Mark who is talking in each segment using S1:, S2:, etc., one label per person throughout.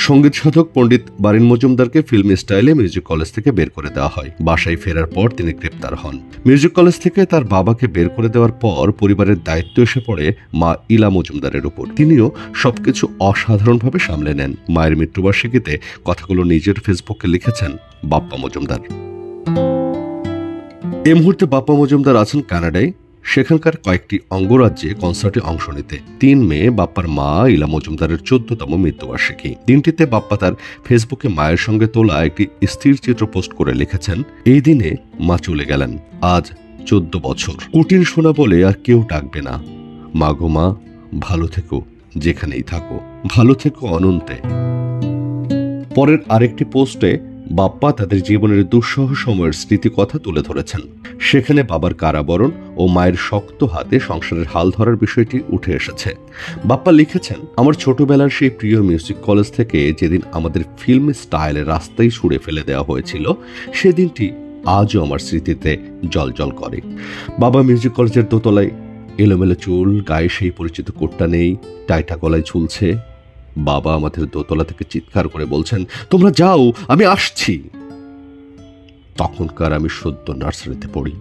S1: সঙ্গীত সাধক পণ্ডিত বারিন মজুমদারকে ফিল্মি স্টাইলে মিউজিক কলেজ থেকে বের করে দেওয়া হয়। বাসায় ফেরার পর তিনি গ্রেপ্তার হন। মিউজিক কলেজ থেকে তার বাবাকে বের করে দেওয়ার পর পরিবারের দায়িত্ব এসে পড়ে মা ইলা মজুমদারের উপর। তিনিও সবকিছু অসাধারণভাবে সামলে নেন। মায়ের মৃত্যুবার্ষিকীতে কথাগুলো নিজের ফেসবুকে লিখেছেন বাপ্পা মজুমদার। এই মুহূর্তে বাপ্পা মজুমদার আছেন কানাডায়। সেখানকার কয়েকটি অঙ্গরাজ্যে কনসার্টে অংশ নিতে। ৩ মে বাপ্পার মা ইলা মজুমদারের ১৪তম মৃত্যুবার্ষিকী। দিনটিতে বাপ্পা তার ফেসবুকে মায়ের সঙ্গে তোলা একটি স্থির চিত্র পোস্ট করে লিখেছেন, এই দিনে মা চলে গেলেন, আজ ১৪ বছর। কুটির শোনা বলে আর কেউ ডাকবে না। মা গো মা, ভালো থেকো, যেখানেই থাকো, ভালো থেকো অনন্তে। পরের আরেকটি পোস্টে বাপ্পা তাদের জীবনের দুঃসহ সময়ের স্মৃতিকথা তুলে ধরেছেন। সেখানে বাবার কারাবরণ ও মায়ের শক্ত হাতে সংসারের হাল ধরার বিষয়টি উঠে এসেছে। বাপ্পা লিখেছেন, আমার ছোটবেলার সেই প্রিয় মিউজিক কলেজ থেকে যেদিন আমাদের ফিল্ম স্টাইলে রাস্তায় ছুঁড়ে ফেলে দেওয়া হয়েছিল, সেদিনটি আজও আমার স্মৃতিতে জলজল করে। বাবা মিউজিক কলেজের দোতলায়, এলোমেলো চুল, গায়ে সেই পরিচিত কোটটা নেই, টাইটা গলায় ঝুলছে। বাবা আমাদের দোতলা থেকে চিৎকার করে বলছেন, তোমরা যাও, আমি আসছি। তখনকার আমি সদ্য নার্সারিতে পড়ি।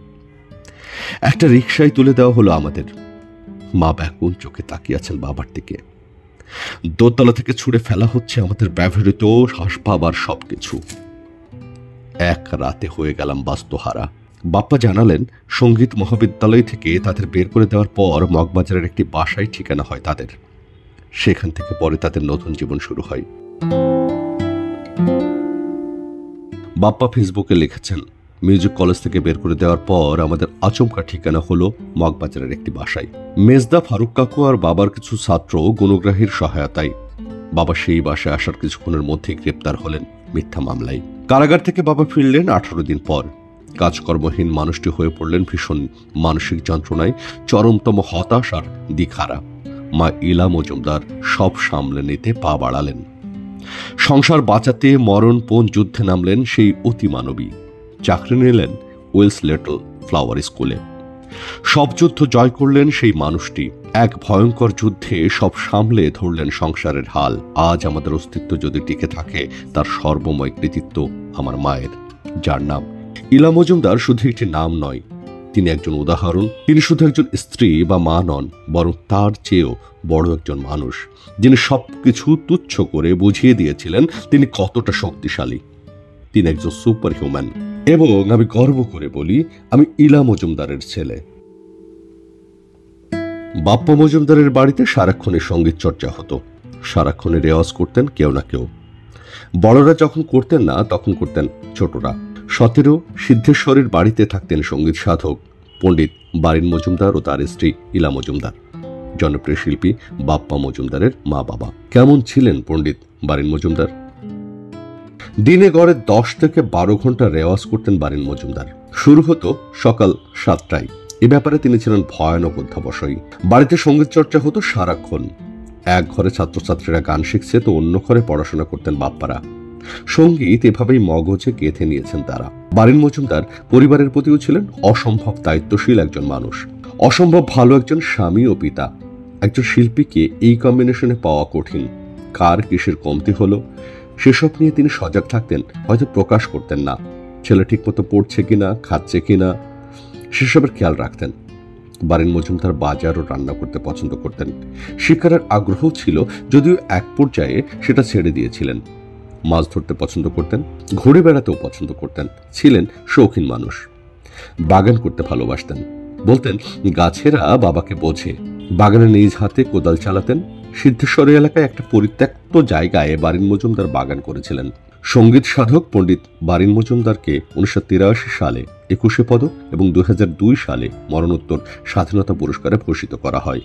S1: একটা রিকশায় তুলে দেওয়া হলো আমাদের। মা ব্যাকুল চোখে তাকিয়ে আছেন বাবার দিকে। দোতলা থেকে ছুঁড়ে ফেলা হচ্ছে আমাদের ব্যবহৃত আসবাব আর সবকিছু। এক রাতে হয়ে গেলাম বাস্তুহারা। বাপ্পা জানালেন, সঙ্গীত মহাবিদ্যালয় থেকে তাদের বের করে দেওয়ার পর মগবাজারের একটি বাসায় ঠিকানা হয় তাদের। সেখান থেকে পরে তাদের নতুন জীবন শুরু হয়। বাপ্পা ফেসবুকে লিখেছেন, মিউজিক কলেজ থেকে বের করে দেওয়ার পর আমাদের আচমকা ঠিকানা হলো মগবাজারের একটি বাসায়। মেজদা ফারুক কাকু আর বাবার কিছু ছাত্র গুণগ্রাহীর সহায়তায় বাবা সেই বাসায় আসার কিছুক্ষণের মধ্যেই গ্রেপ্তার হলেন মিথ্যা মামলায়। কারাগার থেকে বাবা ফিরলেন 18 দিন পর। কাজকর্মহীন মানুষটি হয়ে পড়লেন ভীষণ মানসিক যন্ত্রণায়, চরমতম হতাশার দিকহারা। মা ইলা মজুমদার সব সামলে নিতে পা বাড়ালেন। সংসার বাঁচাতে মরণপণ যুদ্ধে নামলেন সেই অতিমানবী। চাকরি নিলেন ওয়েলস লিটল ফ্লাওয়ার স্কুলে। সব যুদ্ধ জয় করলেন সেই মানুষটি। এক ভয়ঙ্কর যুদ্ধে সব সামলে ধরলেন সংসারের হাল। আজ আমাদের অস্তিত্ব যদি টিকে থাকে, তার সর্বময় কৃতিত্ব আমার মায়ের, যার নাম ইলা মজুমদার শুধু একটি নাম নয়, তিনি একজন উদাহরণ। তিনি শুধু একজন স্ত্রী বা মা নন, বরং তার চেয়েও বড় একজন মানুষ, যিনি সবকিছু তুচ্ছ করে বুঝিয়ে দিয়েছিলেন তিনি কতটা শক্তিশালী। তিনি একজন সুপার হিউম্যান। এবং আমি গর্ব করে বলি, আমি ইলা মজুমদারের ছেলে। বাপ্পা মজুমদারের বাড়িতে সারাক্ষণের সঙ্গীত চর্চা হতো। সারাক্ষণে রেওয়াজ করতেন কেউ না কেউ। বড়রা যখন করতেন না, তখন করতেন ছোটরা। 17 সিদ্ধেশ্বরের বাড়িতে থাকতেন সঙ্গীত সাধক পণ্ডিত বারিন মজুমদার ও তার স্ত্রী ইলা মজুমদার, জনপ্রিয় শিল্পী বাপ্পা মজুমদারের মা বাবা। কেমন ছিলেন পণ্ডিত বারিন মজুমদার? দিনে গড়ে 10 থেকে 12 ঘন্টা রেওয়াজ করতেন বারিন মজুমদার। শুরু হতো সকাল 7টায়। এ ব্যাপারে তিনি ছিলেন ভয়ানক অধ্যাবসায়ী। বাড়িতে সঙ্গীত চর্চা হতো সারাক্ষণ। এক ঘরে ছাত্রছাত্রীরা গান শিখছে, তো অন্য ঘরে পড়াশোনা করতেন বাপ্পারা। সঙ্গীত এভাবেই মগজে গেঁথে নিয়েছেন তারা। বারিন মজুমদার পরিবারের প্রতিও ছিলেন অসম্ভব দায়িত্বশীল একজন মানুষ, অসম্ভব ভালো একজন স্বামী ও পিতা। একজন শিল্পীকে এই কম্বিনেশনে পাওয়া কঠিন। কার কিসের কমতি হলো সেসব নিয়ে তিনি সজাগ থাকতেন, হয়তো প্রকাশ করতেন না। ছেলে ঠিকমতো পড়ছে কিনা, খাচ্ছে কিনা, সেসবের খেয়াল রাখতেন। বারিন মজুমদার বাজার ও রান্না করতে পছন্দ করতেন। শিকারের আগ্রহ ছিল, যদিও এক পর্যায়ে সেটা ছেড়ে দিয়েছিলেন। মাছ ধরতে পছন্দ করতেন, ঘুরে বেড়াতেও পছন্দ করতেন। ছিলেন শৌখিন মানুষ। বাগান করতে ভালোবাসতেন। বলতেন গাছেরা বাবাকে বোঝে। বাগানে নিজ হাতে কোদাল চালাতেন। সিদ্ধেশ্বরী এলাকায় একটা পরিত্যক্ত জায়গায় বারিন মজুমদার বাগান করেছিলেন। সঙ্গীত সাধক পণ্ডিত বারিন মজুমদারকে 1983 সালে 21 পদক এবং 2002 সালে মরণোত্তর স্বাধীনতা পুরস্কারে ভূষিত করা হয়।